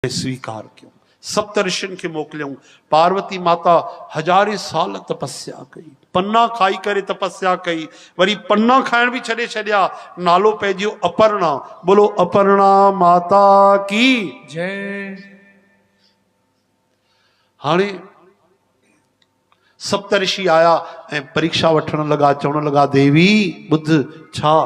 स्वीकार क्यों। सप्तऋषियुनि खे मोकिलियऊं। पार्वती माता हजारे साल तपस्या कई, पन्ना खाई करे तपस्या कई, वरी पन्ना खाइण भी छॾे छॾिया। नालो पइजियो अपर्णा। बोलो अपर्णा माता की जय। हाणे सप्तऋषि आया ऐं परीक्षा वठण लगा, चवण लगा देवी बुद्ध छा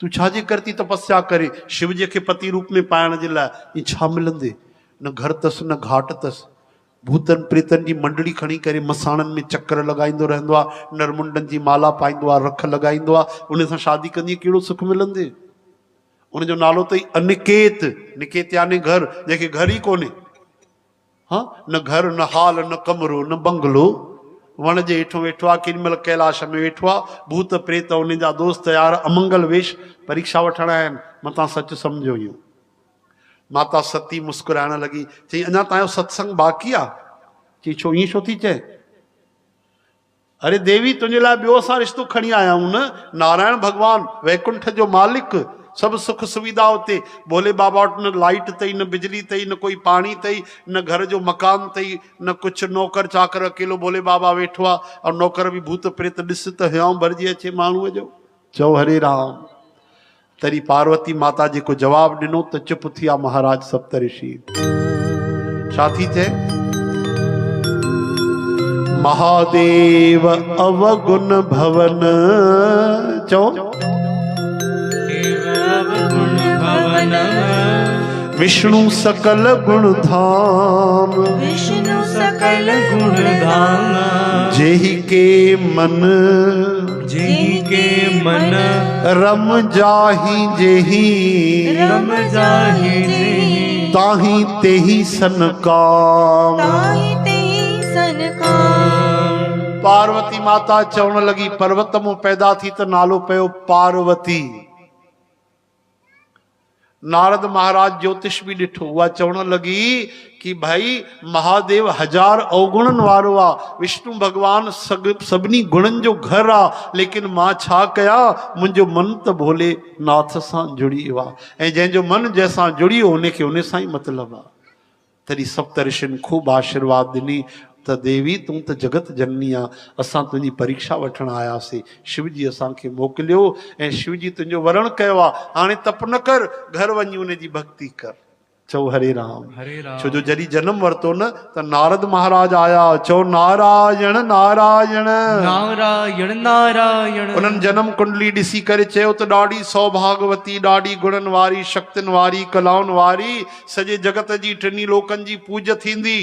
तू छाजे करती तपस्या करे। शिव जी के पति रूप में पाइण जे लाइ ये छा मिलंदे। न घर तस न घाट तस। भूतन प्रेतन जी मंडली खणी करे मसाणनि में चक्कर लगाईंदो रहंदो आहे, नरमुंडन जी माला पाईंदो आहे, रख लगाईंदो आहे। उन सां शादी कंदी कहिड़ो सुख मिलंदे। उन जो नालो अथई अनिकेत। निकेत यानी घर, जंहिंखे घर ई कोन्हे। हाँ, न घर न हाल न कमरो न बंगलो। वण जे हेठों वेठो आहे, केॾीमहिल कैलाश में वेठो आहे। भूत प्रेत उन जा दोस्त यार अमंगल वेश परीक्षा वठण आया आहिनि। मतां सच सम्झो इहो। माता सती मुस्कुराइण लगी, चई अञा तव्हांजो सत्संग बाक़ी आहे। चई छो ईअं छो थी चए। अरे देवी तुंहिंजे लाइ ॿियो असां रिश्तो खणी आया आहियूं न। नारायण भगवान वैकुंठ जो मालिक, सब सुख सुविधा होते। भोले बाबा वटि न लाइट अथई, न बिजली अथई, न कोई पानी अथई, न घर जो मकान अथई, न कुछ नौकर चाकर। अकेलो भोले बाबा वेठो आहे और नौकर भी भूत प्रेत। ॾिस त हियां भरिजी अचे माण्हूअ जो। चओ हरे राम। तरी पार्वती माता जेको जवाब ॾिनो त चुप थिया महाराज सप्तऋषि। छा थी चए। महादेव अवगुण भवन। चओ विष्णु सकल गुण धाम। विष्णु सकल गुण धाम। जेहि के मन, जेहि के मन रम जाहि जेहि, रम जाहि जेहि, ताहि तेहि सन काम। ताहि तेहि सन काम। पार्वती माता चवण लगी पर्वत मां पैदा थी त नालो पयो पार्वती। नारद महाराज ज्योतिष भी ॾिठो। उहा चवण लगी कि भाई महादेव हजार अवगुणनि वारो आहे। विष्णु भगवान सभिनी गुणनि जो घर आहे। लेकिन मां छा कया, मुंहिंजो मन त भोले नाथ सां जुड़ी वियो आहे। ऐं जंहिंजो मन जंहिंसां जुड़ी वियो उनखे उन सां ई मतिलबु आहे। तॾहिं सप्तऋषियुनि खूब आशीर्वाद ॾिनी त देवी तूं त जगत जननी आहे। असां तुंहिंजी परीक्षा वठण आयासीं। शिव जी असांखे मोकिलियो ऐं शिव जी तुंहिंजो वरण कयो आहे। हाणे तप न कर, घर वञी उन जी भक्ति कर। चओ हरे राम। हरे राम। छो जो जॾहिं जन्म वरितो न त नारद महाराज आया। चओ नारायण नारायण नारायण नारायण। उन्हनि जन्म कुंडली ॾिसी करे चयो त ॾाढी सौभागवती, ॾाढी गुणनि वारी, शक्तियुनि वारी, कलाउनि वारी, सॼे जगत जी टिनी लोकनि जी पूज थींदी।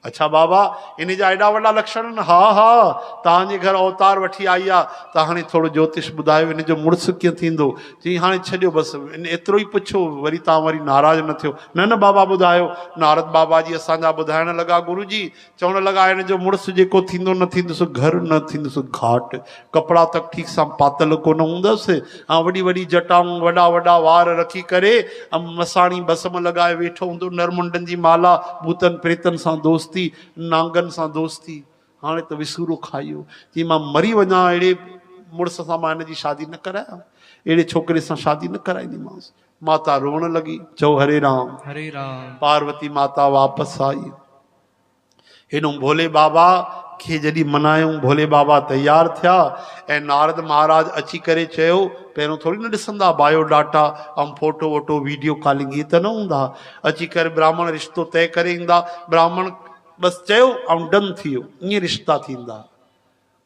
अच्छा बाबा इन जा एॾा वॾा लक्षण। हा हा, तव्हांजे घर अवतार वठी आई आहे त हाणे थोरो ज्योतिष ॿुधायो इन जो मुड़ुसु कीअं थींदो। चई हाणे छॾियो बसि, एतिरो ई पुछो, वरी तव्हां वरी नाराज़ न थियो। न बाबा ॿुधायो। नारद बाबा जी असांजा ॿुधाइण लॻा। गुरु जी चवण लॻा इन जो मुड़ुसु जेको थींदो न थींदुसि घर न थींदुसि घाट। कपिड़ा तक ठीकु सां पातल कोन हूंदसि ऐं वॾी वॾी जटाऊं, वॾा वॾा वार रखी करे मसाणी भस्म लॻाए वेठो हूंदो। नरमुंडनि जी माला, भूतनि प्रेतनि सां दोस्ती, नांगन सां दोस्ती। हाणे त विसूरो खाइयो। चई मां मरी वञा अहिड़े मुड़ुस सां मां हिन जी शादी न करायां, अहिड़े छोकिरे सां शादी न कराईंदीमांसि। माता रोअण लगी। चओ हरे राम। हरे राम। पार्वती माता वापसि आई। हेॾो भोले बाबा खे जॾहिं मनायूं, भोले बाबा तैयार थिया ऐं नारद महाराज अची करे चयो, पहिरियों थोरी न ॾिसंदा बायोडाटा ऐं फोटो वोटो वीडियो कॉलिंग इहे त न हूंदा। अची करे ब्राह्मण रिश्तो तय करे ईंदा। ब्राह्मण बसि चयो ऐं डन थी वियो। ईअं रिश्ता थींदा।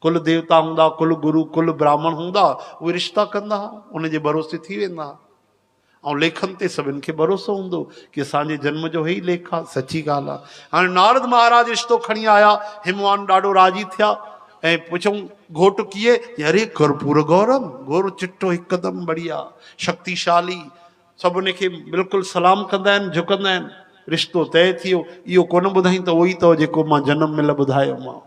कुल देवता हूंदा, कुल गुरु, कुल ब्राह्मण हूंदा, उहे रिश्ता कंदा, उनजे भरोसे थी वेंदा। ऐं लेखनि ते सभिनि खे भरोसो हूंदो कि असांजे जन्म जो ई लेख आहे। सची ॻाल्हि आहे। हाणे नारद महाराज रिश्तो खणी आया। हिमवान ॾाढो राज़ी थिया ऐं पुछऊं घोटु कीअं। अरे कर्पूर गौरम, गोरो चिट्टो हिकदमि बढ़िया शक्तिशाली। सभु उनखे बिल्कुलु सलाम कंदा आहिनि, झुकंदा आहिनि। रिश्तो तय थी वियो। इहो कोन ॿुधाई त उहो ई अथव जेको मां जनम महिल ॿुधायोमांव।